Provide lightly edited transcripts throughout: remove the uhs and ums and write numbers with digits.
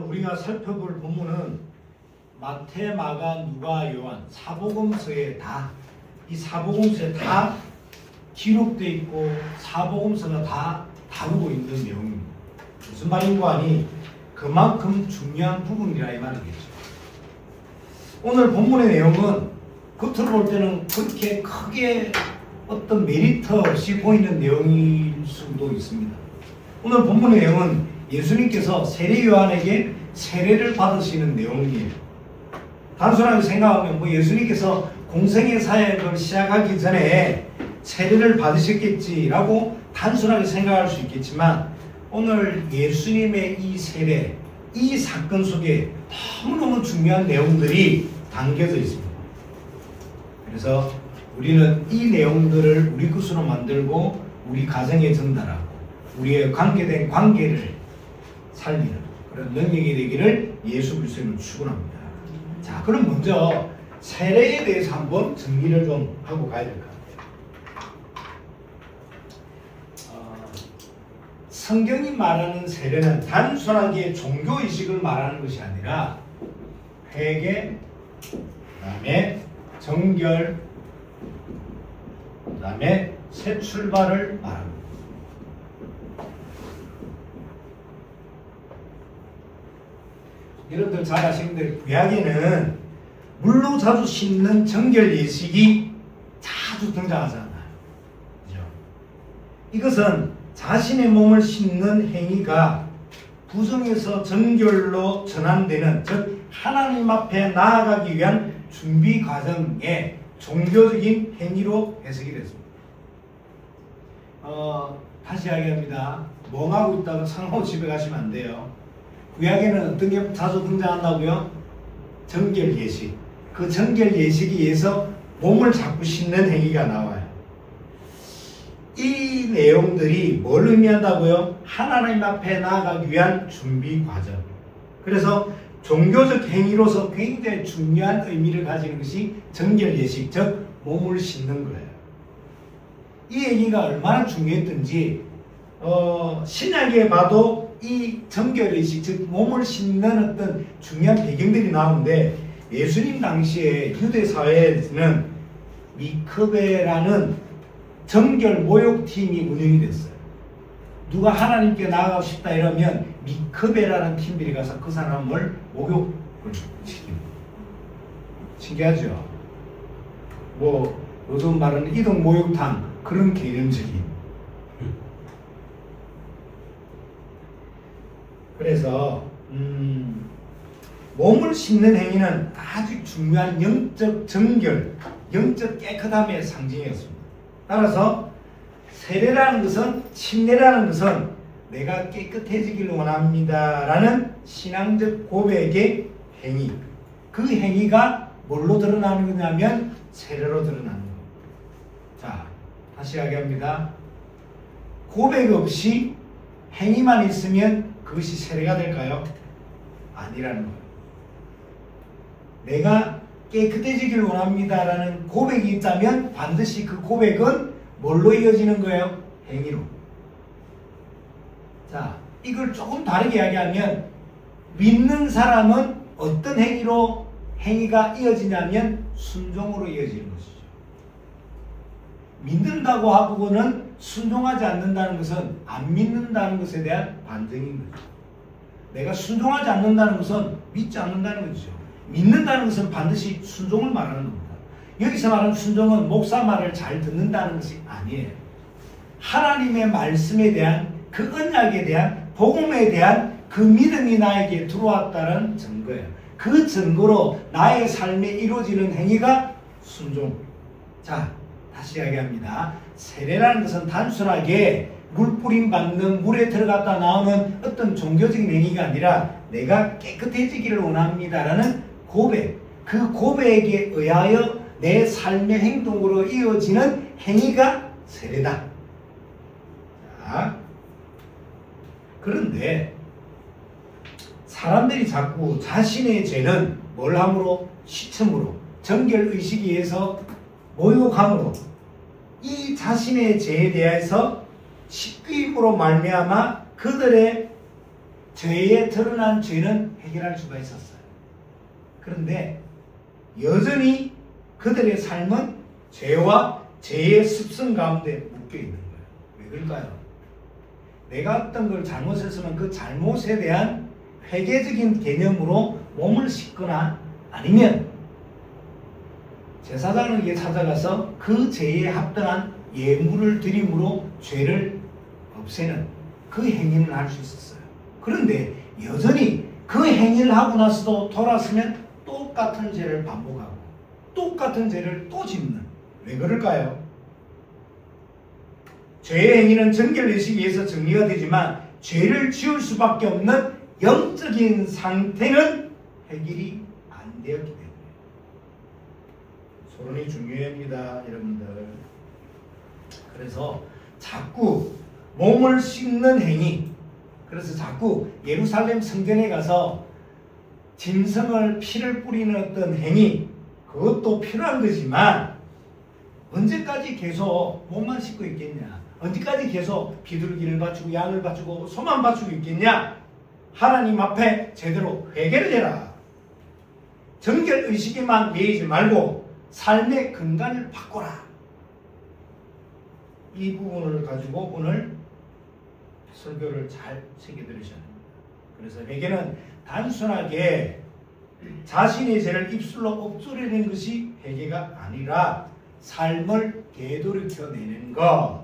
우리가 살펴볼 본문은 마태, 마가, 누가, 요한 사복음서에 이 사복음서에 다 기록되어 있고 사복음서가 다 다루고 있는 내용입니다. 무슨 말인고 하니 그만큼 중요한 부분이라 이 말이겠죠. 오늘 본문의 내용은 겉으로 볼 때는 그렇게 크게 어떤 메리트 없이 보이는 내용일 수도 있습니다. 오늘 본문의 내용은 예수님께서 세례 요한에게 세례를 받으시는 내용이에요. 단순하게 생각하면 예수님께서 공생의 사역을 시작하기 전에 세례를 받으셨겠지라고 단순하게 생각할 수 있겠지만 오늘 예수님의 이 세례, 이 사건 속에 너무너무 중요한 내용들이 담겨져 있습니다. 그래서 우리는 이 내용들을 우리 것으로 만들고 우리 가정에 전달하고 우리의 관계된 관계를 살리는 그런 능력이 되기를 예수 그리스도로 축원합니다. 자, 그럼 먼저 세례에 대해서 한번 정리를 좀 하고 가야 될 것 같아요. 성경이 말하는 세례는 단순하게 종교의식을 말하는 것이 아니라 회개, 그 다음에 정결, 그 다음에 새 출발을 말합니다. 여러분들 잘 아시는 대로 구약에는 물로 자주 씻는 정결 예식이 자주 등장하잖아요. 그죠? 이것은 자신의 몸을 씻는 행위가 부정에서 정결로 전환되는, 즉 하나님 앞에 나아가기 위한 준비 과정의 종교적인 행위로 해석이 됐습니다. 다시 이야기합니다. 멍하고 있다가 상하고 집에 가시면 안 돼요. 구약에는 어떤 게 자주 등장한다고요? 정결 예식. 그 정결 예식에 의해서 몸을 자꾸 씻는 행위가 나와요. 이 내용들이 뭘 의미한다고요? 하나님 앞에 나아가기 위한 준비 과정. 그래서 종교적 행위로서 굉장히 중요한 의미를 가지는 것이 정결 예식, 즉 몸을 씻는 거예요. 이 얘기가 얼마나 중요했던지 신약에 봐도 이 정결 예식, 즉 몸을 씻는 어떤 중요한 배경들이 나오는데 예수님 당시에 유대 사회에는 미크베라는 정결 모욕팀이 운영이 됐어요. 누가 하나님께 나아가고 싶다 이러면 미크베라는 팀들이 가서 그 사람을 목욕을 시킵니다. 신기하죠? 요즘 말하는 이동 목욕탕 그런 개념적인. 그래서 몸을 씻는 행위는 아주 중요한 영적 정결, 영적 깨끗함의 상징이었습니다. 따라서 세례라는 것은, 침례라는 것은 내가 깨끗해지기를 원합니다 라는 신앙적 고백의 행위, 그 행위가 뭘로 드러나는 거냐면 세례로 드러나는 겁니다. 자, 다시 이야기합니다. 고백 없이 행위만 있으면 그것이 세례가 될까요? 아니라는 거예요. 내가 깨끗해지기를 원합니다 라는 고백이 있다면 반드시 그 고백은 뭘로 이어지는 거예요? 행위로. 자, 이걸 조금 다르게 이야기하면 믿는 사람은 어떤 행위가 이어지냐면 순종으로 이어지는 것이죠. 믿는다고 하고는 순종하지 않는다는 것은 안 믿는다는 것에 대한 반증인 거죠. 내가 순종하지 않는다는 것은 믿지 않는다는 거죠. 믿는다는 것은 반드시 순종을 말하는 겁니다. 여기서 말하는 순종은 목사 말을 잘 듣는다는 것이 아니에요. 하나님의 말씀에 대한 그 언약에 대한 복음에 대한 그 믿음이 나에게 들어왔다는 증거예요. 그 증거로 나의 삶에 이루어지는 행위가 순종. 자, 다시 이야기합니다. 세례라는 것은 단순하게 물뿌림 받는, 물에 들어갔다 나오는 어떤 종교적인 행위가 아니라 내가 깨끗해지기를 원합니다라는 고백, 그 고백에 의하여 내 삶의 행동으로 이어지는 행위가 세례다. 자, 그런데 사람들이 자꾸 자신의 죄는 뭘 함으로? 시첨으로, 정결의식에 의해서 모욕함으로 이 자신의 죄에 대해서 시기임으로 말미암아 그들의 죄에 드러난 죄는 해결할 수가 있었어요. 그런데 여전히 그들의 삶은 죄와 죄의 습성 가운데 묶여 있는 거예요. 왜 그럴까요? 내가 어떤 걸 잘못했으면 그 잘못에 대한 회계적인 개념으로 몸을 씻거나 아니면 제사장에게 찾아가서 그 죄에 합당한 예물을 드림으로 죄를 없애는 그 행위를 할 수 있었어요. 그런데 여전히 그 행위를 하고 나서도 돌아서면 똑같은 죄를 반복하고 똑같은 죄를 또 짓는, 왜 그럴까요? 죄의 행위는 정결의식에 의해서 정리가 되지만 죄를 지을 수밖에 없는 영적인 상태는 해결이 안 되었기 때문에 소론이 중요합니다, 여러분들. 그래서 자꾸 몸을 씻는 행위, 그래서 자꾸 예루살렘 성전에 가서 짐승을 피를 뿌리는 어떤 행위, 그것도 필요한 거지만 언제까지 계속 몸만 씻고 있겠냐? 언제까지 계속 비둘기를 바치고 양을 바치고 소만 바치고 있겠냐? 하나님 앞에 제대로 회개를 해라. 정결의식에만 매이지 말고 삶의 근간을 바꿔라. 이 부분을 가지고 오늘 설교를 잘 새겨들으셔야 됩니다. 그래서 회개는 단순하게 자신의 죄를 입술로 엎조려내는 것이 회개가 아니라 삶을 되돌이켜내는 것.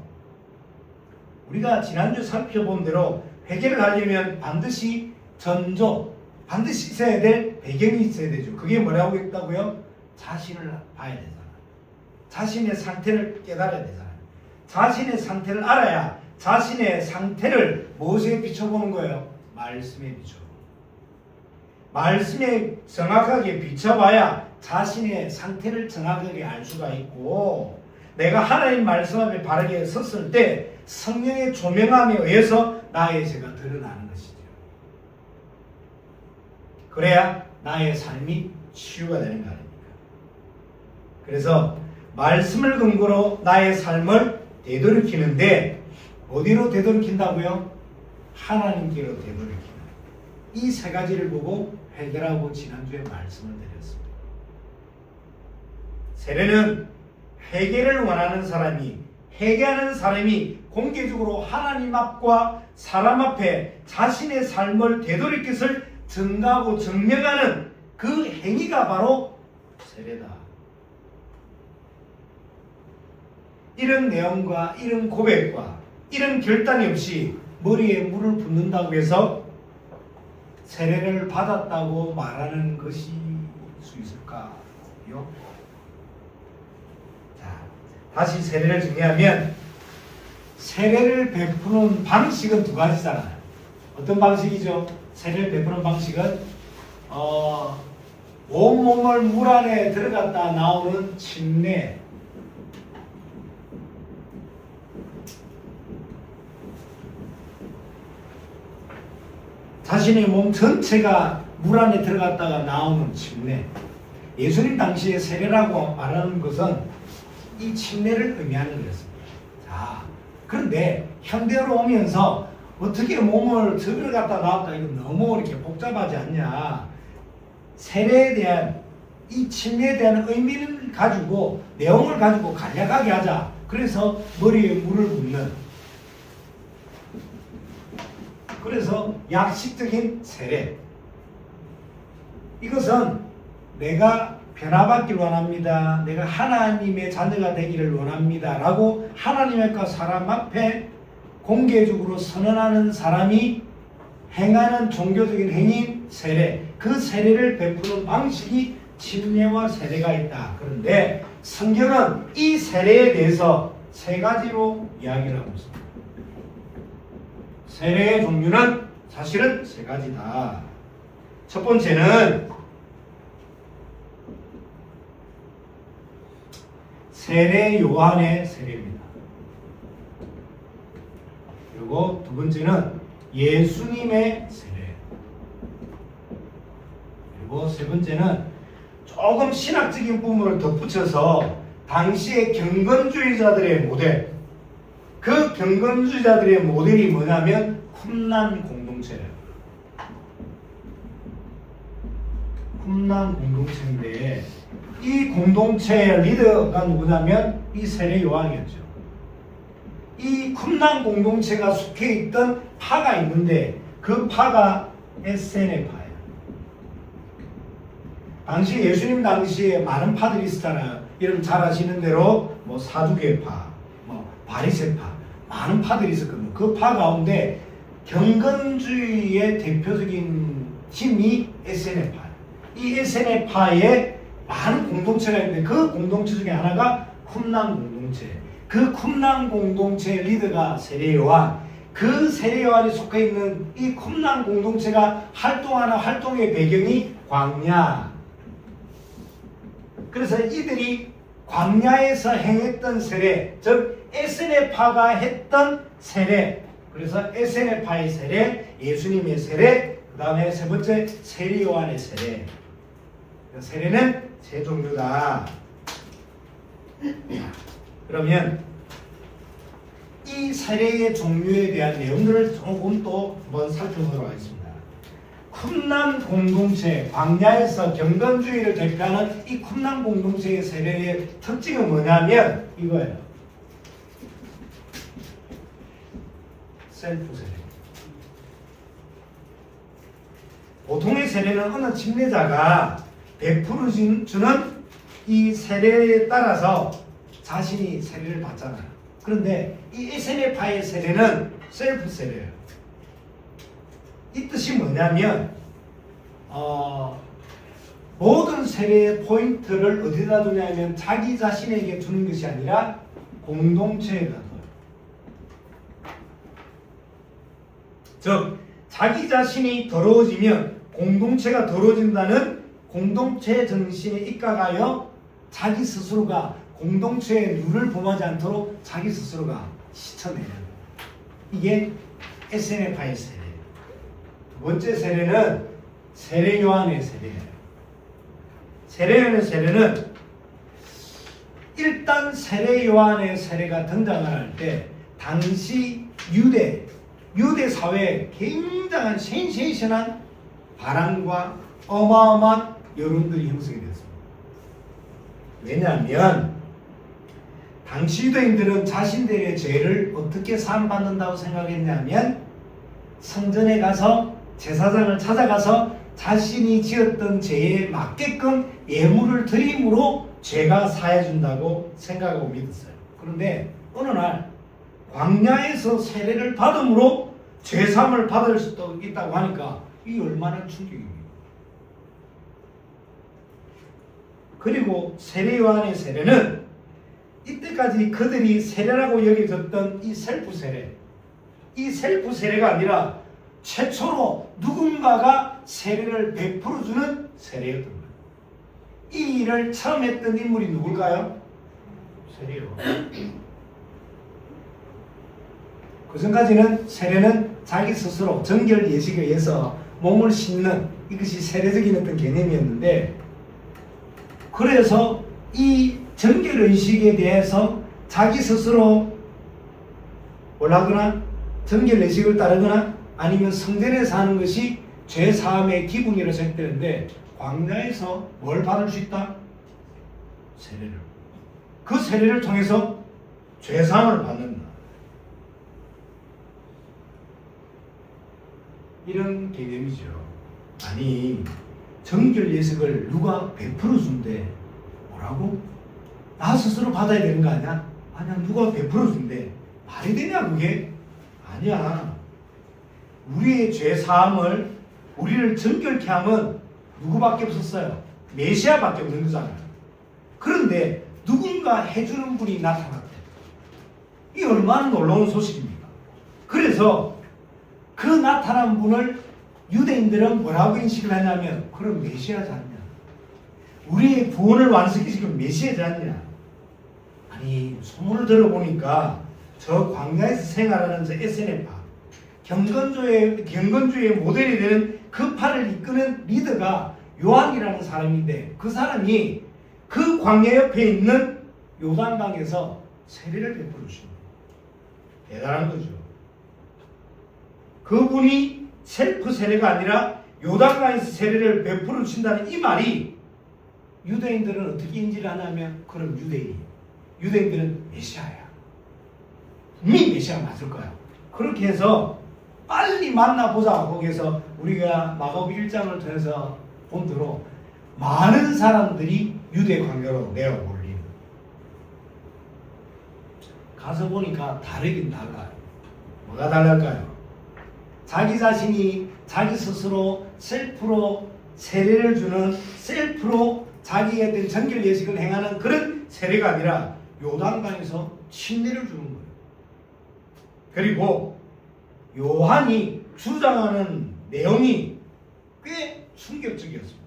우리가 지난주 살펴본 대로 회개를 하려면 반드시 전조, 반드시 있어야 될 배경이 있어야 되죠. 그게 뭐라고 했다고요? 자신을 봐야 되잖아. 자신의 상태를 깨달아야 되잖아. 자신의 상태를 알아야 자신의 상태를 무엇에 비춰보는 거예요? 말씀에 비춰보는 거예요. 말씀에 정확하게 비춰봐야 자신의 상태를 정확하게 알 수가 있고, 내가 하나님 말씀 앞에 바르게 섰을 때 성령의 조명함에 의해서 나의 죄가 드러나는 것이죠. 그래야 나의 삶이 치유가 되는 거 아닙니까? 그래서 말씀을 근거로 나의 삶을 되돌이키는데 어디로 되돌이킨다고요? 하나님께로 되돌이키는, 이 세 가지를 보고 회개라고 지난주에 말씀을 드렸습니다. 세례는 회개를 원하는 사람이, 회개하는 사람이 공개적으로 하나님 앞과 사람 앞에 자신의 삶을 되돌릴 것을 증가하고 증명하는 그 행위가 바로 세례다. 이런 내용과 이런 고백과 이런 결단이 없이 머리에 물을 붓는다고 해서 세례를 받았다고 말하는 것이 수 있을까요? 자, 다시 세례를 정리하면 세례를 베푸는 방식은 두 가지잖아요. 어떤 방식이죠? 세례를 베푸는 방식은 온몸을 물 안에 들어갔다 나오는 침례, 자신의 몸 전체가 물 안에 들어갔다가 나오는 침례. 예수님 당시에 세례라고 말하는 것은 이 침례를 의미하는 것입니다. 자, 그런데 현대로 오면서 어떻게 몸을 들어갔다 나왔다, 이거 너무 이렇게 복잡하지 않냐? 세례에 대한, 이 침례에 대한 의미를 가지고, 내용을 가지고 간략하게 하자. 그래서 머리에 물을 붓는, 그래서 약식적인 세례, 이것은 내가 변화받기를 원합니다, 내가 하나님의 자녀가 되기를 원합니다 라고 하나님 앞과 사람 앞에 공개적으로 선언하는 사람이 행하는 종교적인 행위인 세례, 그 세례를 베푸는 방식이 침례와 세례가 있다. 그런데 성경은 이 세례에 대해서 세 가지로 이야기를 하고 있습니다. 세례의 종류는 사실은 세 가지다. 첫 번째는 세례 요한의 세례입니다. 그리고 두 번째는 예수님의 세례. 그리고 세 번째는 조금 신학적인 부분을 덧붙여서 당시의 경건주의자들의 모델, 그 경건주의자들의 모델이 뭐냐면 쿰란 공동체예요. 쿰난 공동체인데 이 공동체의 리더가 누구냐면 이 세례 요한이었죠. 이 쿰난 공동체가 속해 있던 파가 있는데 그 파가 에세네 파예요. 당시 예수님 당시에 많은 파들이 있었잖아요. 여러분 잘 아시는 대로 뭐 사두개파, 뭐 바리새파 많은 파들이 있었거든요. 그 파 가운데 경건주의의 대표적인 힘이 에세네 파예요. 이 에세네 파에 많은 공동체가 있는데 그 공동체 중에 하나가 쿰난 공동체. 그 쿰난 공동체의 리더가 세례 요한. 그 세례 요한이 속해 있는 이 쿰난 공동체가 활동하는 활동의 배경이 광야. 그래서 이들이 광야에서 행했던 세례, 즉 에세네파가 했던 세례. 그래서 에세네파의 세례, 예수님의 세례, 그 다음에 세 번째 세례 요한의 세례. 세례는 세 종류다. 그러면 이 세례의 종류에 대한 내용들을 조금 또 한번 살펴보도록 하겠습니다. 쿰난 공동체, 광야에서 경건주의를 대표하는 이 쿰난 공동체의 세례의 특징은 뭐냐면 이거예요. 셀프 세례. 보통의 세례는 어느 침례자가 베풀어 주는 이 세례에 따라서 자신이 세례를 받잖아요. 그런데 이 에세네파의 세례는 셀프 세례예요. 이 뜻이 뭐냐면 모든 세례의 포인트를 어디다 두냐면 자기 자신에게 주는 것이 아니라 공동체에다 둬요. 즉 자기 자신이 더러워지면 공동체가 더러워진다는 공동체 정신에 입각하여 자기 스스로가 공동체의 룰을 범하지 않도록 자기 스스로가 씻어내는 이게 에세네파의 세례. 두 번째 세례는 세례 요한의 세례예요. 세례 요한의 세례는 일단 세례 요한의 세례가 등장을 할 때 당시 유대 사회에 굉장한 센세이션한 바람과 어마어마한 여론들이 형성이 됐습니다. 왜냐하면 당시 유대인들은 자신들의 죄를 어떻게 사함받는다고 생각했냐면 성전에 가서 제사장을 찾아가서 자신이 지었던 죄에 맞게끔 예물을 드림으로 죄가 사해준다고 생각하고 믿었어요. 그런데 어느 날 광야에서 세례를 받음으로 죄사함을 받을 수도 있다고 하니까 이게 얼마나 충격입니까? 그리고 세례 요한의 세례는 이때까지 그들이 세례라고 여겨졌던 이 셀프 세례, 이 셀프 세례가 아니라 최초로 누군가가 세례를 베풀어주는 세례였던 거예요. 이 일을 처음 했던 인물이 누굴까요? 세례 요한. 그 전까지는 세례는 자기 스스로 정결 예식에 의해서 몸을 씻는 이것이 세례적인 어떤 개념이었는데, 그래서 이 정결 의식에 대해서 자기 스스로 올라가거나 정결 의식을 따르거나 아니면 성전에서 하는 것이 죄 사함의 기본이라고 생각되는데, 광야에서 뭘 받을 수 있다? 세례를. 그 세례를 통해서 죄 사함을 받는다. 이런 개념이죠. 아니, 정결 예식을 누가 베풀어 준대. 뭐라고? 나 스스로 받아야 되는 거 아니야? 아니야, 누가 베풀어 준대. 말이 되냐 그게? 아니야. 우리의 죄 사함을, 우리를 정결케 함은 누구밖에 없었어요? 메시아밖에 없는 거잖아요. 그런데 누군가 해주는 분이 나타났대. 이게 얼마나 놀라운 소식입니까? 그래서 그 나타난 분을 유대인들은 뭐라고 인식을 하냐면, 그럼 메시아지 않냐? 우리의 구원을 완성시키는 메시아지 않냐? 아니, 소문을 들어보니까 저 광야에서 생활하는 저 에세네파, 경건주의의 모델이 되는 그 파를 이끄는 리더가 요한이라는 사람인데, 그 사람이 그 광야 옆에 있는 요단강에서 세례를 베풀어 주십니다. 대단한 거죠. 그분이 셀프 세례가 아니라 요단강에서 세례를 100% 준다는 이 말이 유대인들은 어떻게 인지를 하냐면 그럼 유대인들은 메시아야. 분명히 메시아가 맞을 거야. 그렇게 해서 빨리 만나보자. 거기에서 우리가 마가복음 1장을 통해서 본 대로 많은 사람들이 유대 관계로 내어 올리는. 가서 보니까 다르긴 달라요. 뭐가 달랄까요? 자기 자신이 자기 스스로 셀프로 세례를 주는, 셀프로 자기에 대한 정결 예식을 행하는 그런 세례가 아니라 요단강에서 침례를 주는 거예요. 그리고 요한이 주장하는 내용이 꽤 충격적이었습니다.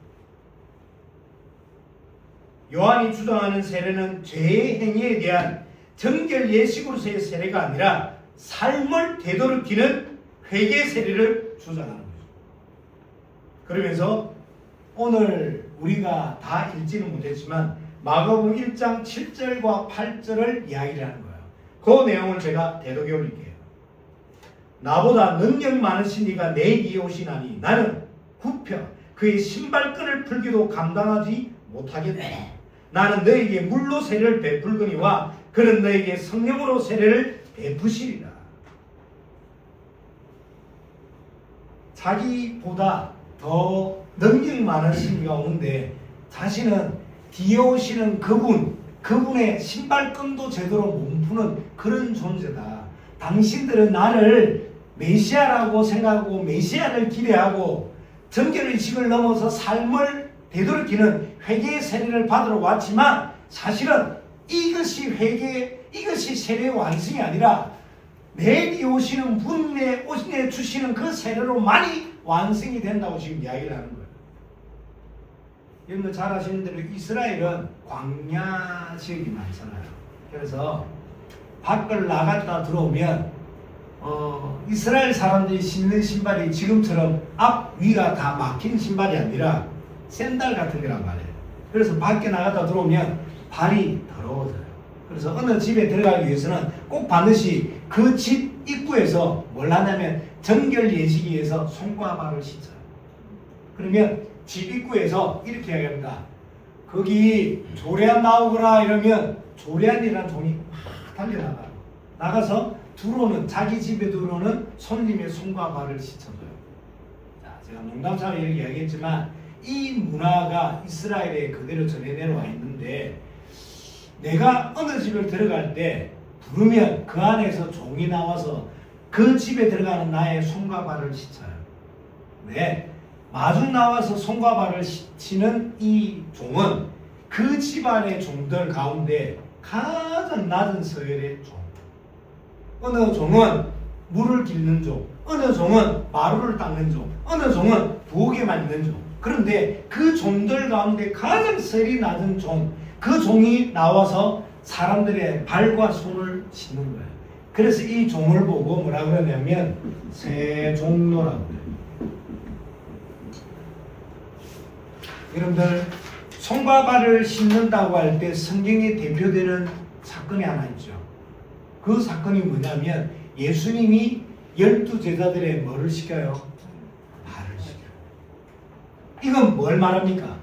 요한이 주장하는 세례는 죄의 행위에 대한 정결 예식으로서의 세례가 아니라 삶을 되돌이키는 회개 세례를 주장하는 거죠. 그러면서 오늘 우리가 다 읽지는 못했지만 마가복음 1장 7절과 8절을 이야기를 하는 거예요. 그 내용을 제가 대독해 올릴게요. 나보다 능력 많으신 이가 내 뒤에 오시나니 나는 굽혀 그의 신발끈을 풀기도 감당하지 못하겠다. 나는 너에게 물로 세례를 베풀거니와 그는 너에게 성령으로 세례를 베푸시리라. 자기보다 더 능력 많으신 이가 오는데 자신은 뒤에 오시는 그분의 신발끈도 제대로 못 푸는 그런 존재다. 당신들은 나를 메시아라고 생각하고 메시아를 기대하고 정결의식을 넘어서 삶을 되돌이키는 회개의 세례를 받으러 왔지만 사실은 이것이 이것이 세례의 완성이 아니라 내 뒤에 오시는 분에 주시는 그 세례로만이 완성이 된다고 지금 이야기를 하는 거예요. 여러분 잘 아시는 대로 이스라엘은 광야 지역이 많잖아요. 그래서 밖을 나갔다 들어오면 이스라엘 사람들이 신는 신발이 지금처럼 앞 위가 다 막힌 신발이 아니라 샌들 같은 거란 말이에요. 그래서 밖에 나갔다 들어오면 발이 더러워져요. 그래서 어느 집에 들어가기 위해서는 꼭 반드시 그 집 입구에서 뭘 하냐면 정결 예식에 의해서 손과 발을 씻어요. 그러면 집 입구에서 이렇게 이야기합니다. 거기 조례안 나오거라 이러면 조례안이라는 종이 막 달려나가요. 나가서 자기 집에 들어오는 손님의 손과 발을 씻어줘요. 자, 제가 농담삼아 이렇게 이야기했지만 이 문화가 이스라엘에 그대로 전해 내려와 있는데 내가 어느 집을 들어갈 때 부르면 그 안에서 종이 나와서 그 집에 들어가는 나의 손과 발을 씻어요. 네, 마중 나와서 손과 발을 씻는 이 종은 그 집안의 종들 가운데 가장 낮은 서열의 종. 어느 종은 물을 길는 종, 어느 종은 마루를 닦는 종, 어느 종은 부엌에만 있는 종. 그런데 그 종들 가운데 가장 서열이 낮은 종, 그 종이 나와서 사람들의 발과 손을 씻는 거예요. 그래서 이 종을 보고 뭐라 그러냐면 세종로라고 해요. 여러분들 손과 발을 씻는다고 할 때 성경에 대표되는 사건이 하나 있죠. 그 사건이 뭐냐면 예수님이 12제자들의 뭐를 시켜요? 발을 시켜요. 이건 뭘 말합니까?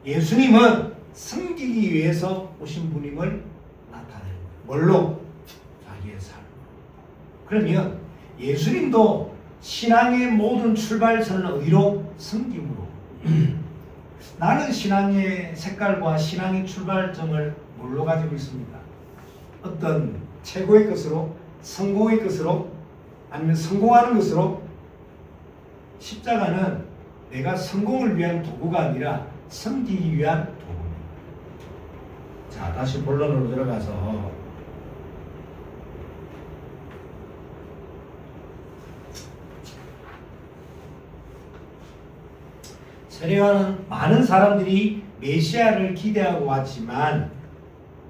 예수님은 섬기기 위해서 오신 분임을 나타내는 거예요. 뭘로? 자기의 삶으로. 그러면 예수님도 신앙의 모든 출발선은 어디로? 섬김으로. 나는 신앙의 색깔과 신앙의 출발점을 뭘로 가지고 있습니까? 어떤 최고의 것으로? 성공의 것으로? 아니면 성공하는 것으로? 십자가는 내가 성공을 위한 도구가 아니라 섬기기 위한 도구입니다. 자, 다시 본론으로 들어가서 세례와는 많은 사람들이 메시아를 기대하고 왔지만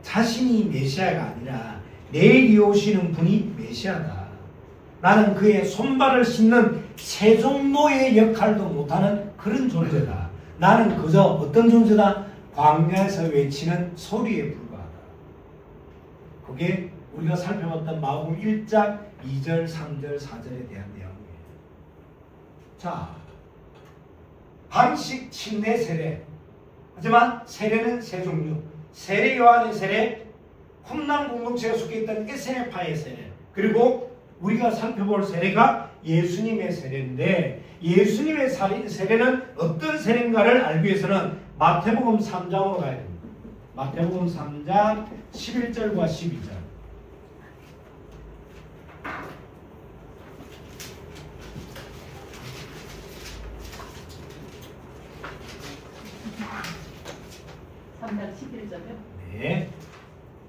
자신이 메시아가 아니라 내일 오시는 분이 메시아다. 나는 그의 손발을 씻는 세종로의 역할도 못하는 그런 존재다. 나는 그저 어떤 존재다? 광야에서 외치는 소리에 불과하다. 그게 우리가 살펴봤던 마가복음 1장 2절, 3절, 4절에 대한 내용이에요. 자, 방식 침례 세례. 하지만 세례는 세 종류. 세례 요한의 세례, 쿰랑 공동체가 속해 있던 SNF파의 세례, 그리고 우리가 살펴볼 세례가 예수님의 세례인데, 예수님의 세례는 어떤 세례인가를 알기 위해서는 마태복음 3장으로 가야 됩니다. 마태복음 3장 11절과 12절. 네.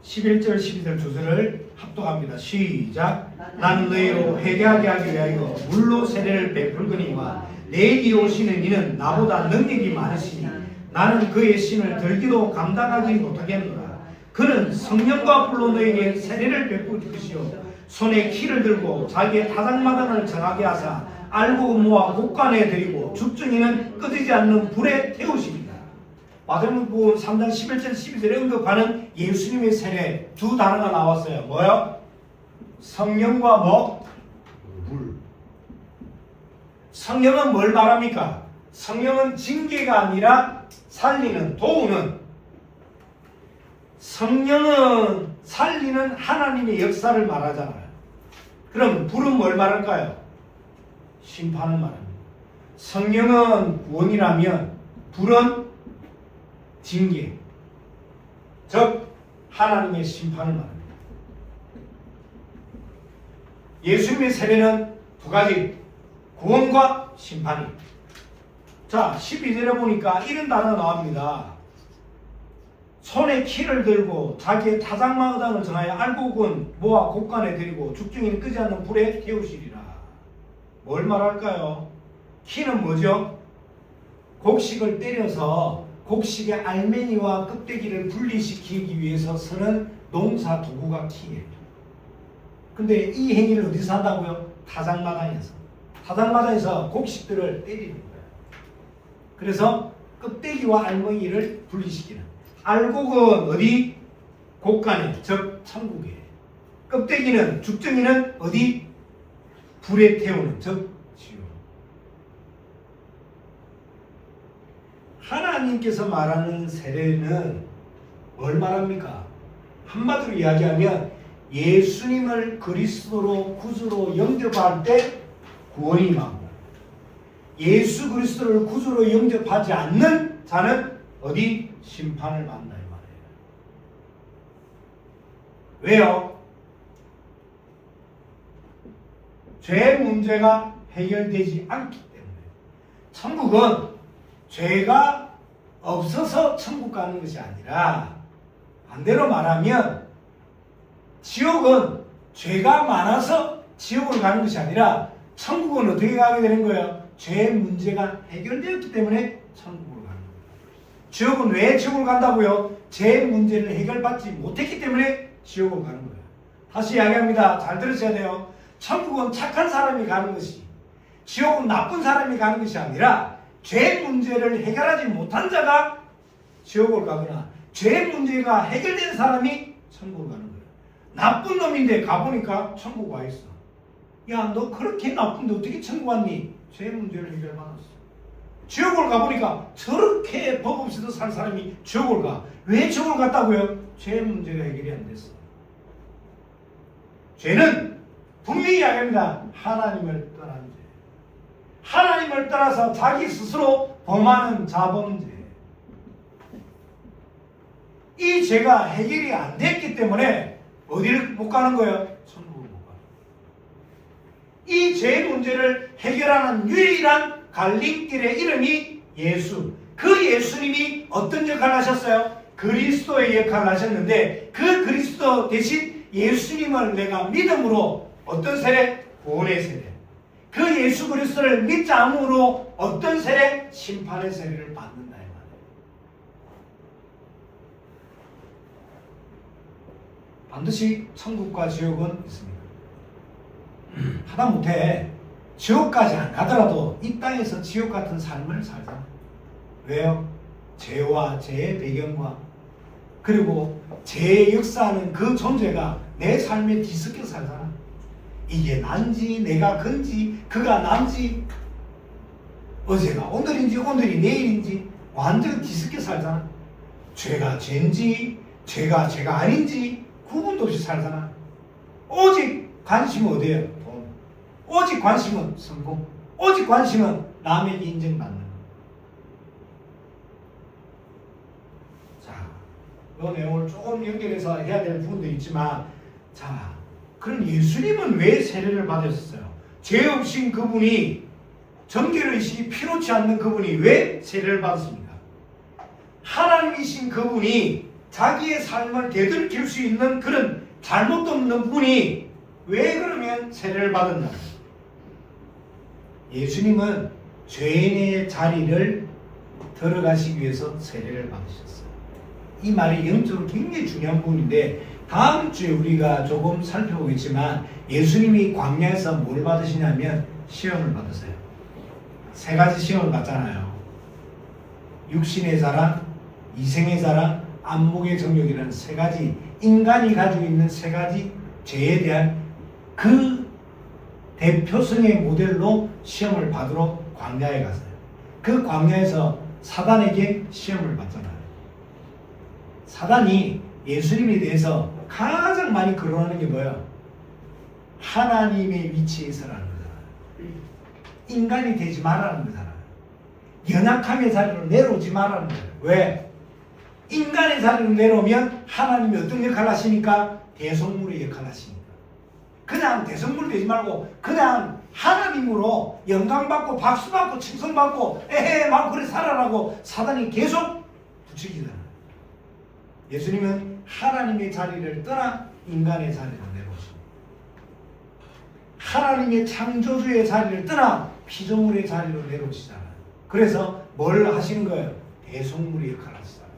11절 12절 두 절을 합독합니다. 시작. 나는 너희로 회개하게 하기 위하여 물로 세례를 베풀거니와 내 뒤에 오시는 이는 나보다 능력이 많으시니 나는 그의 신을 들기도 감당하지 못하겠노라. 그는 성령과 불로 너희에게 세례를 베풀 것이요 손에 키를 들고 자기의 타작마당을 정하게 하사 알고 모아 곳간에 들이고 죽정이는 꺼지지 않는 불에 태우십니다. 마태복음 3장 11절 12절에 언급하는 예수님의 세례 두 단어가 나왔어요. 뭐요? 성령과 뭐? 물. 성령은 뭘 말합니까? 성령은 징계가 아니라 살리는, 도우는. 성령은 살리는 하나님의 역사를 말하잖아요. 그럼 불은 뭘 말할까요? 심판을 말합니다. 성령은 구원이라면 불은 징계, 즉 하나님의 심판을 말합니다. 예수님의 세례는 두 가지, 구원과 심판이. 자, 12절에 보니까 이런 단어가 나옵니다. 손에 키를 들고 자기의 타작마당을 정하여 알곡은 모아 곳간에 들이고 죽정이는 끄지 않는 불에 태우시리라. 뭘 말할까요? 키는 뭐죠? 곡식을 때려서 곡식의 알맹이와 껍데기를 분리시키기 위해서 쓰는 농사 도구가 키예요. 근데 이 행위를 어디서 한다고요? 타작마당에서. 타작마당에서 곡식들을 때리는 거예요. 그래서 껍데기와 알맹이를 분리시키는. 알곡은 어디? 곳간에, 즉 천국에. 껍데기는, 죽정이는 어디? 불에 태우는, 즉 지옥. 하나님께서 말하는 세례는 뭘 말합니까? 한마디로 이야기하면 예수님을 그리스도로 구주로 영접할 때 구원이 임하고, 예수 그리스도를 구주로 영접하지 않는 자는 어디? 심판을 받는다 이 말이에요. 왜요? 죄 문제가 해결되지 않기 때문에. 천국은 죄가 없어서 천국 가는 것이 아니라, 반대로 말하면 지옥은 죄가 많아서 지옥을 가는 것이 아니라 천국은 어떻게 가게 되는 거예요? 죄 문제가 해결되었기 때문에 천국으로 가는 거예요. 지옥은 왜 지옥을 간다고요? 죄 문제를 해결받지 못했기 때문에 지옥을 가는 거예요. 다시 이야기합니다. 잘 들으셔야 돼요. 천국은 착한 사람이 가는 것이, 지옥은 나쁜 사람이 가는 것이 아니라 죄 문제를 해결하지 못한 자가 지옥을 가거나 죄 문제가 해결된 사람이 천국을 가는 거예요. 나쁜 놈인데 가보니까 천국 와 있어. 야, 너 그렇게 나쁜데 어떻게 천국 왔니? 죄 문제를 해결받았어. 지옥을 가보니까 저렇게 법 없이도 살 사람이 지옥을 가. 왜 지옥을 갔다고요? 죄 문제가 해결이 안 됐어. 죄는 분명히 이야기합니다. 하나님을 떠난 죄. 하나님을 떠나서 자기 스스로 범하는 자범죄. 이 죄가 해결이 안 됐기 때문에 어디를 못 가는 거예요? 천국을 못 가는 거예요. 이 죄 문제를 해결하는 유일한 갈림길의 이름이 예수. 그 예수님이 어떤 역할을 하셨어요? 그리스도의 역할을 하셨는데, 그 그리스도 대신 예수님을 내가 믿음으로 어떤 세례? 구원의 세례. 그 예수 그리스도를 믿지 않음으로 어떤 세례? 심판의 세례를 받는다 이 말이에요. 반드시 천국과 지옥은 있습니다. 하다못해 지옥까지 안 가더라도 이 땅에서 지옥 같은 삶을 살잖아. 왜요? 죄와 죄의 배경과 그리고 죄의 역사하는 그 존재가 내 삶에 뒤섞여 살잖아. 이게 난지 내가 건지 그가 난지 어제가 오늘인지 오늘이 내일인지 완전 뒤섞여 살잖아. 죄가 죄인지 죄가 죄가 아닌지 구분도 없이 살잖아. 오직 관심은 어디에요? 돈. 오직 관심은 성공. 오직 관심은 남에게 인정받는 거. 자, 이 내용을 조금 연결해서 해야 될 부분도 있지만, 자, 그럼 예수님은 왜 세례를 받으셨어요? 죄 없인 그분이, 정결의식이 필요치 않는 그분이 왜 세례를 받았습니까? 하나님이신 그분이 자기의 삶을 되돌릴 수 있는 그런 잘못도 없는 분이 왜 그러면 세례를 받았나? 예수님은 죄인의 자리를 들어가시기 위해서 세례를 받으셨어요. 이 말이 영적으로 굉장히 중요한 부분인데, 다음 주에 우리가 조금 살펴보겠지만, 예수님이 광야에서 뭘 받으시냐면 시험을 받으세요. 세 가지 시험을 받잖아요. 육신의 자랑, 이생의 자랑, 안목의 정욕이라는 세 가지, 인간이 가지고 있는 세 가지 죄에 대한 그 대표성의 모델로 시험을 받으러 광야에 갔어요. 그 광야에서 사단에게 시험을 받잖아요. 사단이 예수님에 대해서 가장 많이 거론하는 게 뭐예요? 하나님의 위치에 서라는 거잖아요. 인간이 되지 말라는 거잖아요. 연약함의 자리로 내려오지 말라는 거예요. 왜? 인간의 자리로 내려오면 하나님이 어떤 역할을 하시니까? 대속물의 역할을 하시니까. 그냥 대속물 되지 말고 그냥 하나님으로 영광받고 박수받고 칭송받고 에헤 막 그래 살아라고 사단이 계속 부추기잖아요. 예수님은 하나님의 자리를 떠나 인간의 자리로 내려오십니다. 하나님의 창조주의 자리를 떠나 피조물의 자리로 내려오시잖아요. 그래서 뭘 하시는 거예요? 대속물의 역할을 하시잖아요.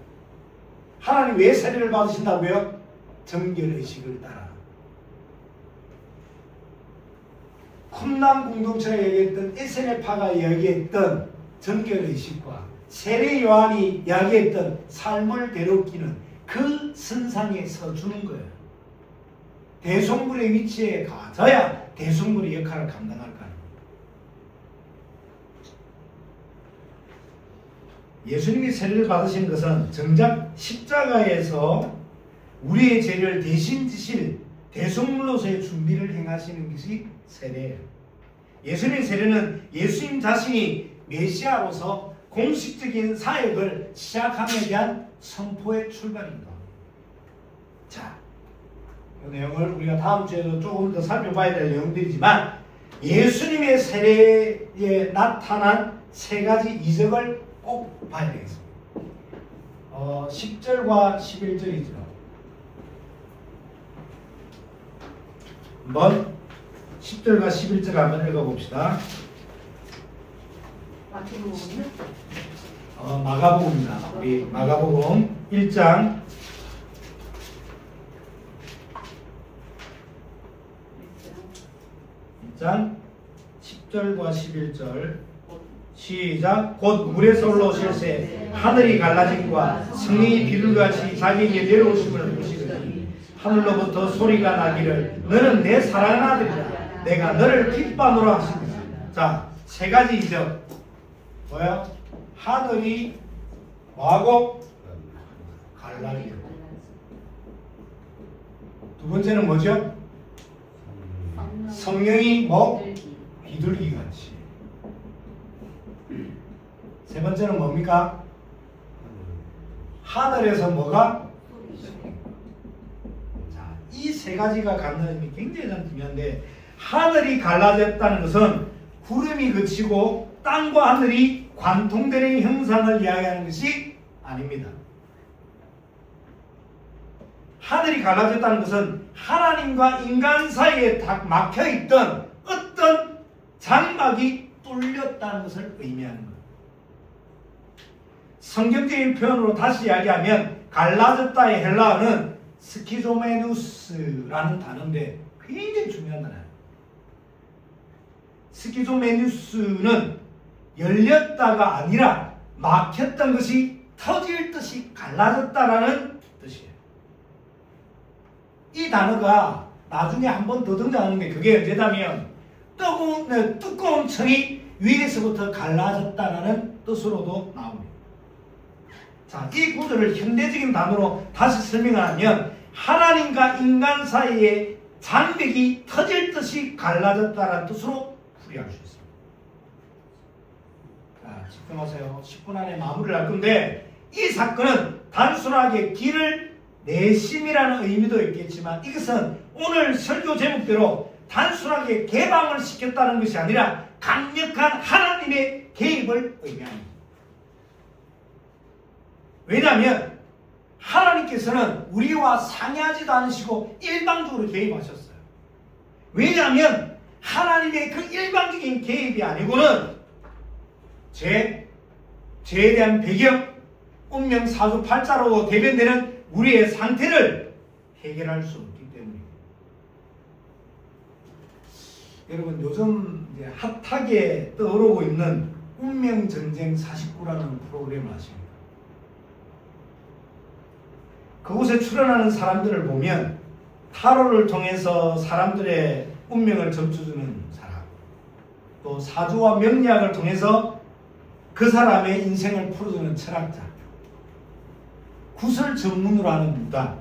하나님 왜 세례를 받으신다고요? 정결의식을 따라. 쿰람 공동체가 얘기했던 에세네파가 이야기했던 정결의식과 세례 요한이 이야기했던 삶을 되돌리는 그 선상에 서주는 거예요. 대속물의 위치에 가져야 대속물의 역할을 감당할 거예요. 예수님이 세례를 받으신 것은 정작 십자가에서 우리의 죄를 대신 지실 대속물로서의 준비를 행하시는 것이 세례예요. 예수님의 세례는 예수님 자신이 메시아로서 공식적인 사역을 시작함에 대한 선포의 출발입니다. 자, 이 내용을 우리가 다음 주에도 조금 더 살펴봐야 될 내용들이지만, 예수님의 세례에 나타난 세 가지 이적을 꼭 봐야 되겠습니다. 10절과 11절이죠. 한번 10절과 11절 한번 읽어봅시다. 마가복음입니다. 우리 마가복음 1장 10절과 11절 시작. 곧 물에서 올라오실새 하늘이 갈라짐과 성령이 비둘기같이 자기에게 내려오심을 보시더니 하늘로부터 소리가 나기를 너는 내 사랑하는 아들이다. 내가 너를 기뻐하노라 하십니다. 자, 세 가지 이적. 뭐야? 하늘이 뭐하고? 갈라지고. 두 번째는 뭐죠? 성령이 뭐? 비둘기같이. 세 번째는 뭡니까? 하늘에서 뭐가? 자, 이 세 가지가 갖는 의미 굉장히 중요한데, 하늘이 갈라졌다는 것은 구름이 그치고 땅과 하늘이 관통되는 형상을 이야기하는 것이 아닙니다. 하늘이 갈라졌다는 것은 하나님과 인간 사이에 딱 막혀있던 어떤 장막이 뚫렸다는 것을 의미하는 거예요. 성경적인 표현으로 다시 이야기하면 갈라졌다의 헬라어는 스키조메누스라는 단어인데 굉장히 중요한 단어예요. 스키조메누스는 열렸다가 아니라 막혔던 것이 터질 듯이 갈라졌다라는 뜻이에요. 이 단어가 나중에 한 번 더 등장하는데 그게 언제냐면 두꺼운 천이 위에서부터 갈라졌다는 뜻으로도 나옵니다. 자, 이 구절을 현대적인 단어로 다시 설명하면 하나님과 인간 사이에 장벽이 터질 듯이 갈라졌다는 뜻으로 풀이할 수 있습니다. 자, 집중하세요. 10분 안에 마무리를 할 건데 이 사건은 단순하게 길을 내심이라는 의미도 있겠지만 이것은 오늘 설교 제목대로 단순하게 개방을 시켰다는 것이 아니라 강력한 하나님의 개입을 의미합니다. 왜냐하면 하나님께서는 우리와 상의하지도 않으시고 일방적으로 개입하셨어요. 왜냐하면 하나님의 그 일방적인 개입이 아니고는 죄에 대한 배경, 운명 사주팔자로 대변되는 우리의 상태를 해결할 수 없기 때문입니다. 여러분 요즘 이제 핫하게 떠오르고 있는 운명전쟁 49라는 프로그램을 아십니까? 그곳에 출연하는 사람들을 보면 타로를 통해서 사람들의 운명을 점쳐주는 사람, 또 사주와 명리학을 통해서 그 사람의 인생을 풀어주는 철학자, 구설 전문으로 하는 무당,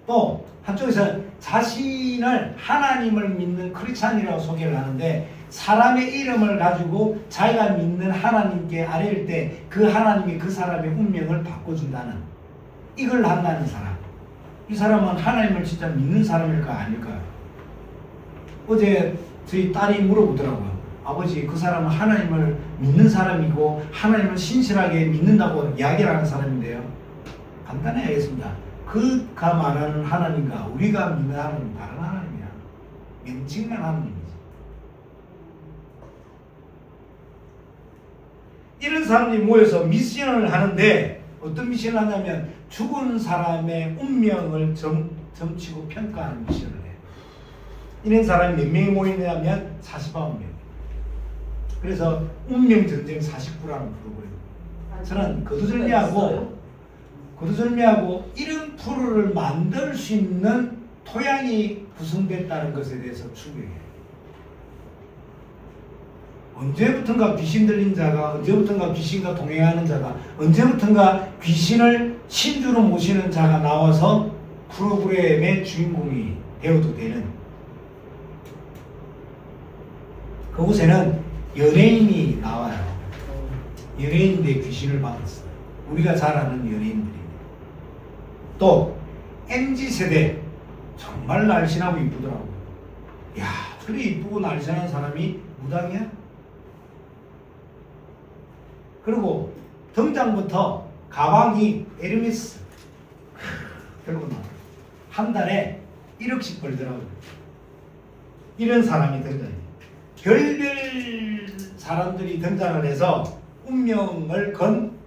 또 한쪽에서는 자신을 하나님을 믿는 크리스찬이라고 소개를 하는데 사람의 이름을 가지고 자기가 믿는 하나님께 아뢰일 때 그 하나님이 그 사람의 운명을 바꿔준다는, 이걸 한다는 사람. 이 사람은 하나님을 진짜 믿는 사람일까 아닐까요? 어제 저희 딸이 물어보더라고요. 아버지, 그 사람은 하나님을 믿는 사람이고 하나님을 신실하게 믿는다고 이야기를 하는 사람인데요. 간단히 하겠습니다. 그가 말하는 하나님과 우리가 믿는 하나님은 다른 하나님이야. 명칭만 하나님이지. 이런 사람들이 모여서 미션을 하는데 어떤 미션을 하냐면 죽은 사람의 운명을 점치고 평가하는 미션을 해요. 이런 사람이 몇 명이 모이냐면 49명. 그래서 운명전쟁 49라는 프로그램. 저는 거두절미하고 이런 프로를 만들 수 있는 토양이 구성됐다는 것에 대해서 충격이에요. 언제부턴가 귀신 들린 자가, 언제부턴가 귀신과 동행하는 자가, 언제부턴가 귀신을 신주로 모시는 자가 나와서 프로그램의 주인공이 되어도 되는, 그곳에는 연예인이 나와요. 연예인인데 귀신을 받았어요. 우리가 잘 아는 연예인들입니다. 또 MZ세대 정말 날씬하고 이쁘더라고요. 야, 그래 이쁘고 날씬한 사람이 무당이야? 그리고 등장부터 가방이 에르메스 들고 나와요. 한 달에 1억씩 벌더라고요. 이런 사람이 등장해요. 별별 사람들이 등장을 해서 운명을 건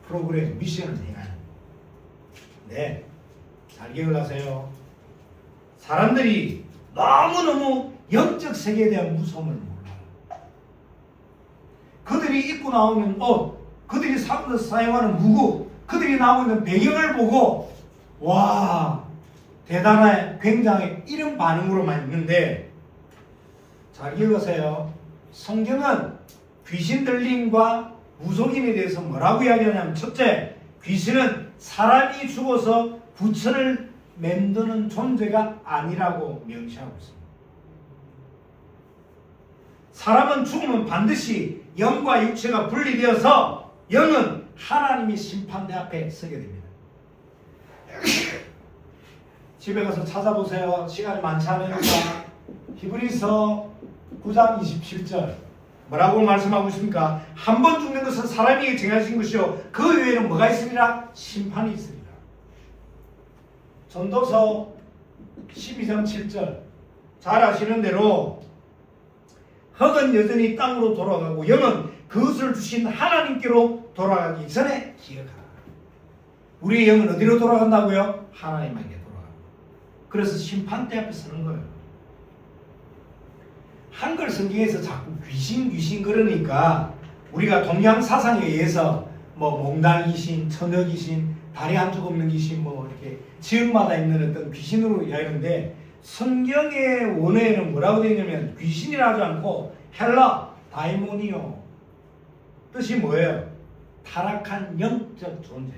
프로그램 미션을 행하는. 네, 잘 기억을 하세요. 사람들이 너무너무 영적 세계에 대한 무서움을 몰라요. 그들이 입고 나오는 옷, 그들이 사용하는 무구, 그들이 나오고 있는 배경을 보고 와, 대단해, 굉장히 이런 반응으로만 있는데, 잘 기억하세요. 성경은 귀신 들림과 무속인에 대해서 뭐라고 이야기하냐면, 첫째, 귀신은 사람이 죽어서 부처를 만드는 존재가 아니라고 명시하고 있습니다. 사람은 죽으면 반드시 영과 육체가 분리되어서 영은 하나님의 심판대 앞에 서게 됩니다. 집에 가서 찾아보세요. 시간이 많지 않으니까. 히브리서 9장 27절 뭐라고 말씀하고 있습니까? 한 번 죽는 것은 사람이 정하신 것이요 그 외에는 뭐가 있으리라? 심판이 있으리라. 전도서 12장 7절 잘 아시는 대로 흙은 여전히 땅으로 돌아가고 영은 그것을 주신 하나님께로 돌아가기 전에 기억하라. 우리의 영은 어디로 돌아간다고요? 하나님에게 돌아가고. 그래서 심판대 앞에 서는 거예요. 한글 성경에서 자꾸 귀신 그러니까 우리가 동양 사상에 의해서 뭐 몽달 귀신, 처녀 귀신, 다리 한쪽 없는 귀신, 뭐 이렇게 지역마다 있는 어떤 귀신으로 이야기하는데, 성경의 원어에는 뭐라고 되어 있냐면 귀신이라 하지 않고 헬라 다이모니오 뜻이 뭐예요? 타락한 영적 존재.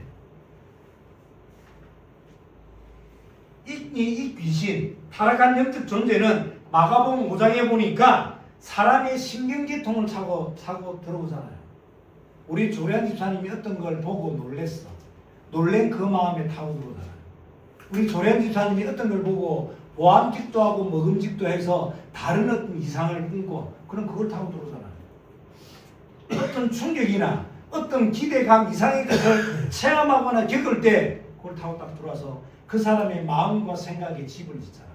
이 귀신, 타락한 영적 존재는 마가복음 5장에 보니까 사람의 신경계통을 차고 들어오잖아요. 우리 조련 집사님이 어떤 걸 보고 놀랬어. 놀란 그 마음에 타고 들어오잖아요. 우리 조련 집사님이 어떤 걸 보고 보암직도 하고 먹음직도 해서 다른 어떤 이상을 꿈꿔. 그럼 그걸 타고 들어오잖아요. 어떤 충격이나 어떤 기대감 이상의 것을 체험하거나 겪을 때 그걸 타고 딱 들어와서 그 사람의 마음과 생각에 집을 짓잖아요.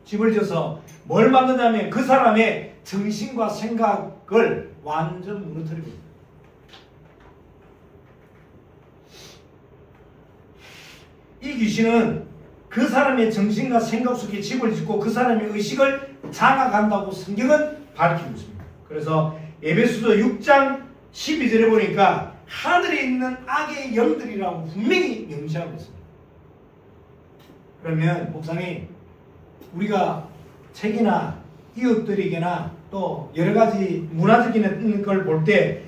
집을 져서 뭘 만드냐면 그 사람의 정신과 생각을 완전 무너뜨리고 있어요. 이 귀신은 그 사람의 정신과 생각 속에 집을 짓고 그 사람의 의식을 장악한다고 성경은 밝히고 있습니다. 그래서 에베소서 6장 12절에 보니까 하늘에 있는 악의 영들이라고 분명히 명시하고 있습니다. 그러면 목사님, 우리가 책이나 이웃들에게나 또 여러 가지 문화적인 걸 볼 때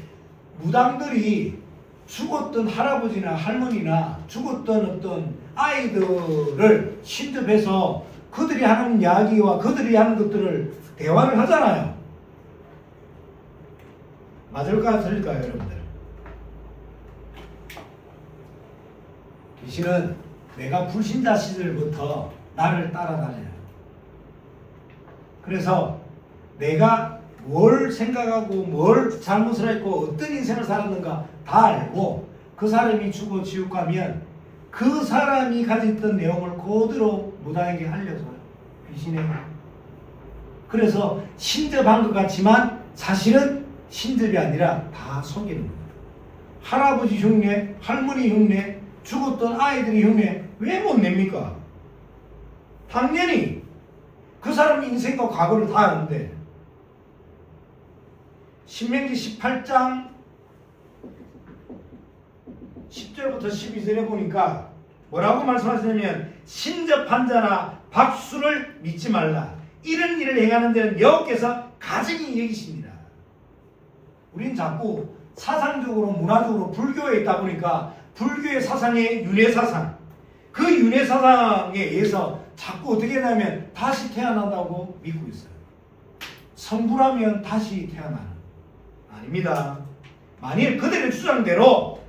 무당들이 죽었던 할아버지나 할머니나 죽었던 어떤 아이들을 신접해서 그들이 하는 이야기와 그들이 하는 것들을 대화를 하잖아요. 맞을까요? 틀릴까요? 여러분들? 귀신은 내가 불신자 시절부터 나를 따라다녀요. 그래서 내가 뭘 생각하고 뭘 잘못을 했고 어떤 인생을 살았는가 다 알고 그 사람이 죽어 지옥 가면 그 사람이 가졌던 내용을 그대로 무당에게 알려줘요. 귀신에게. 그래서 신접한 것 같지만 사실은 신접이 아니라 다 속이는 거예요. 할아버지 흉내, 할머니 흉내, 죽었던 아이들이 흉내 왜 못 냅니까? 당연히 그 사람 인생과 과거를 다 아는데. 신명기 18장 10절부터 12절에 보니까 뭐라고 말씀하시냐면 신접한 자나 박수를 믿지 말라. 이런 일을 행하는 데는 여호와께서 가증히 여기십니다. 우린 자꾸 사상적으로 문화적으로 불교에 있다 보니까 불교의 사상의 윤회사상, 그 윤회사상에 의해서 자꾸 어떻게 하냐면 다시 태어난다고 믿고 있어요. 성불하면 다시 태어나는. 아닙니다. 만일 그들의 주장대로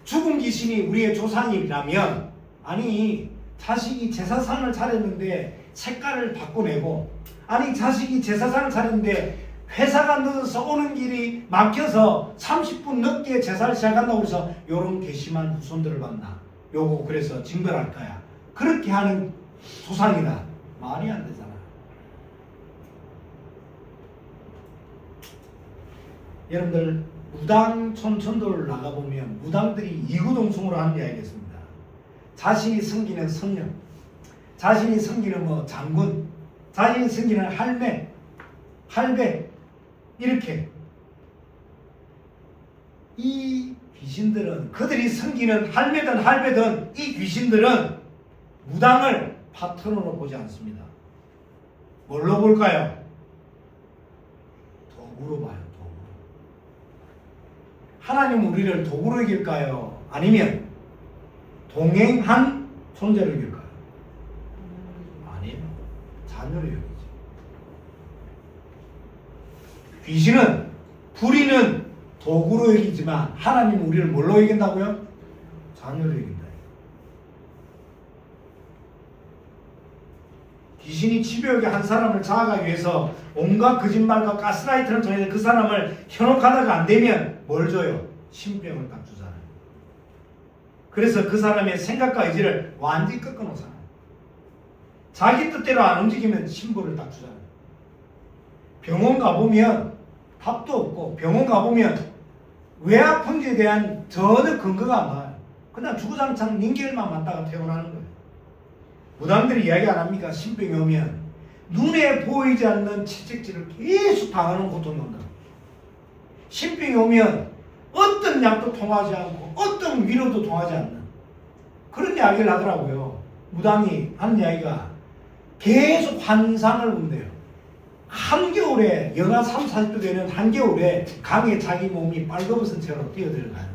죽은 귀신이 우리의 조상이라면, 아니 자식이 제사상을 차렸는데 색깔을 바꿔내고, 아니 자식이 제사상을 차렸는데 회사가 늦어서 오는 길이 막혀서 30분 늦게 제사를 시작한다고 해서 요런 괘씸한 후손들을 만나 요거 그래서 징벌할 거야. 그렇게 하는 조상이다. 말이 안 되잖아. 여러분들 무당 촌촌도를 나가보면 무당들이 이구동성으로 하는 이야기가 있습니다. 자신이 섬기는 성령, 자신이 섬기는 뭐 장군, 자신이 섬기는 할배 이렇게. 이 귀신들은, 그들이 섬기는 할배든 이 귀신들은 무당을 파트너로 보지 않습니다. 뭘로 볼까요? 도구로 봐요. 도구. 하나님은 우리를 도구로 여길까요? 아니면 동행한 존재로 여길까요? 아니에요. 자녀로 여기죠. 귀신은, 불의는 도구로 여기지만 하나님은 우리를 뭘로 여긴다고요? 자녀로 여긴다. 귀신이 집요하게 한 사람을 장악하기 위해서 온갖 거짓말과 가스라이트를 통해서 그 사람을 현혹하다가 안 되면 뭘 줘요? 신병을 딱 주잖아요. 그래서 그 사람의 생각과 의지를 완전히 꺾어놓잖아요. 자기 뜻대로 안 움직이면 신부를 딱 주잖아요. 병원 가보면 답도 없고, 병원 가보면 왜 아픈지에 대한 전혀 근거가 안 나와요. 그냥 주구장창 링겔만 맞다가 퇴원하는 거예요. 무당들이 이야기 안 합니까? 신병이 오면 눈에 보이지 않는 채찍질을 계속 당하는 고통이 온다. 신병이 오면 어떤 약도 통하지 않고 어떤 위로도 통하지 않는 그런 이야기를 하더라고요. 무당이 하는 이야기가, 계속 환상을 본대요. 한겨울에 영하 3, 40도 되는 한겨울에 강에 자기 몸이 빨개벗은 채로 뛰어들어가요.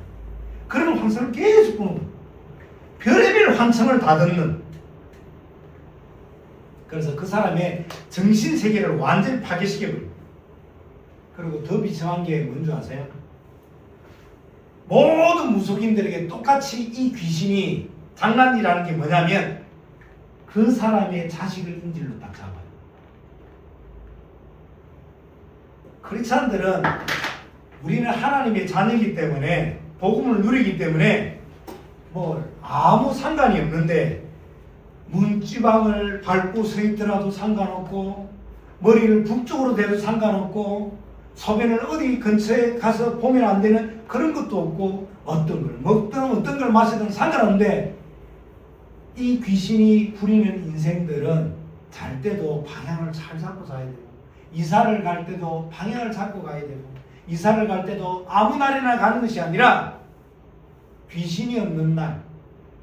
그런 환상을 계속 보는 거예요. 별의별 환청을 다 듣는. 그래서 그 사람의 정신세계를 완전히 파괴시켜버려요. 그리고 더 비참한 게 뭔지 아세요? 모든 무속인들에게 똑같이 이 귀신이 장난이라는 게 뭐냐면 그 사람의 자식을 인질로 딱 잡아요. 크리스찬들은 우리는 하나님의 자녀이기 때문에 복음을 누리기 때문에 뭐 아무 상관이 없는데 문지방을 밟고 서 있더라도 상관없고 머리를 북쪽으로 대도 상관없고 소변을 어디 근처에 가서 보면 안 되는 그런 것도 없고 어떤 걸 먹든 어떤 걸 마시든 상관없는데 이 귀신이 부리는 인생들은 잘 때도 방향을 잘 잡고 자야 되고 이사를 갈 때도 방향을 잡고 가야 되고 이사를 갈 때도 아무 날이나 가는 것이 아니라 귀신이 없는 날,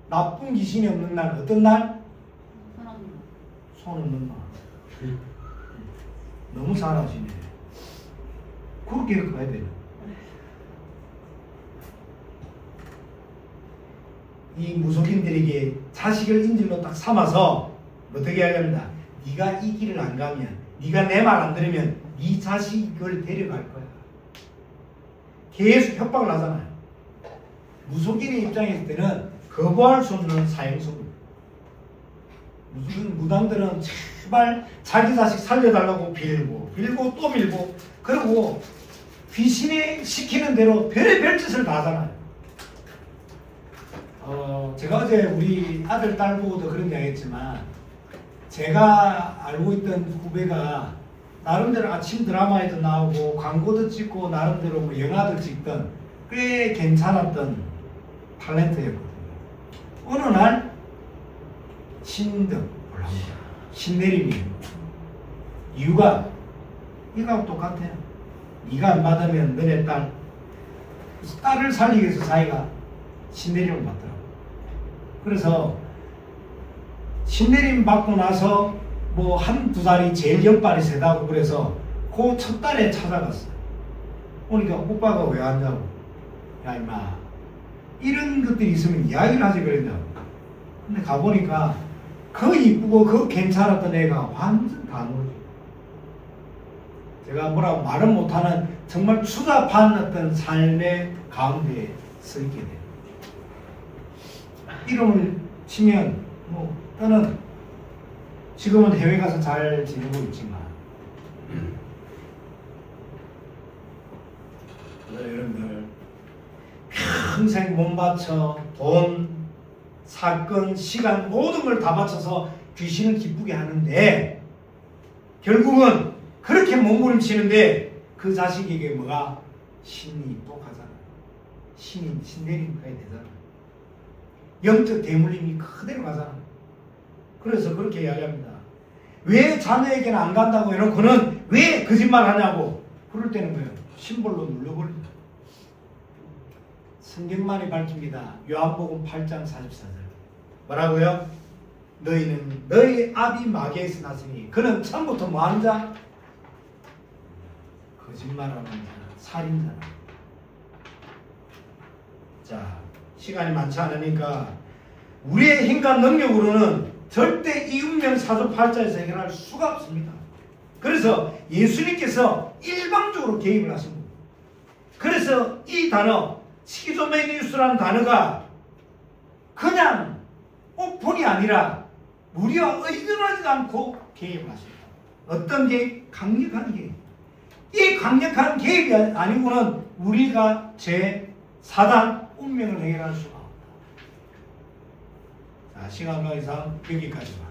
나쁜 귀신이 없는 날, 어떤 날? 손 없는 날. 너무 잘하시네. 그렇게 가야 돼요. 이 무속인들에게 자식을 인질로 딱 삼아서 어떻게 하렵니다. 네가 이 길을 안 가면, 네가 내 말 안 들으면 네 자식을 데려갈 거야. 계속 협박을 하잖아요. 무속인의 입장에 있을 때는 거부할 수 없는 사형수입니다. 무속인 무당들은 제발 자기 자식 살려달라고 빌고 또 빌고 그리고 귀신이 시키는 대로 별의별 짓을 다 하잖아요. 제가 어제 우리 아들 딸 보고도 그런 이야기 했지만 제가 알고 있던 후배가 나름대로 아침 드라마에도 나오고 광고도 찍고 나름대로 뭐 영화도 찍던 꽤 괜찮았던 탤런트였거든요. 어느 날 신등 올라옵니다. 신내림이에요. 이유가 이거하고 똑같아요. 네가 안 받으면 너네 딸을 살리기 위해서 자기가 신내림을 받더라고요. 그래서 신내림 받고 나서 뭐 한두 달이 제일 연발이 세다고 그래서 그 첫 달에 찾아갔어요. 그러니까 오빠가 왜 왔냐고. 야 임마 이런 것들이 있으면 이야기를 하지 그랬냐고. 근데 가보니까 그 이쁘고 그 괜찮았던 애가 완전 가물어져. 제가 뭐라고 말은 못하는 정말 추잡한 어떤 삶의 가운데에 서 있게 돼요. 이름을 치면 뭐 저는 지금은 해외 가서 잘 지내고 있지만 여러분들 평생 몸 바쳐 돈, 사건, 시간 모든 걸 다 바쳐서 귀신을 기쁘게 하는데 결국은 그렇게 몸부림치는데 그 자식에게 뭐가 신이 또 가잖아. 신이 신내림 가야 되잖아. 영적 대물림이 그대로 가잖아. 그래서 그렇게 이야기합니다. 왜 자녀에게는 안 간다고 해놓고는 왜 거짓말 하냐고. 그럴 때는 뭐예요? 심벌로 눌러버립니다. 성경만이 밝힙니다. 요한복음 8장 44절. 뭐라고요? 너희는 너희 아비 마귀에서 났으니 그는 처음부터 뭐하는 자? 거짓말하는 자, 살인자라. 자, 시간이 많지 않으니까 우리의 힘과 능력으로는 절대 이 운명 사주팔자에서 해결할 수가 없습니다. 그래서 예수님께서 일방적으로 개입을 하신 겁니다. 그래서 이 단어 시기조메니우스라는 단어가 그냥 오픈이 아니라 우리와 의존하지 않고 개입을 하십니다. 어떤 개입? 강력한 개입. 이 강력한 개입이 아니고는 우리가 사단 운명을 해결할 수가 없다. 자, 시간 관계상 여기까지만.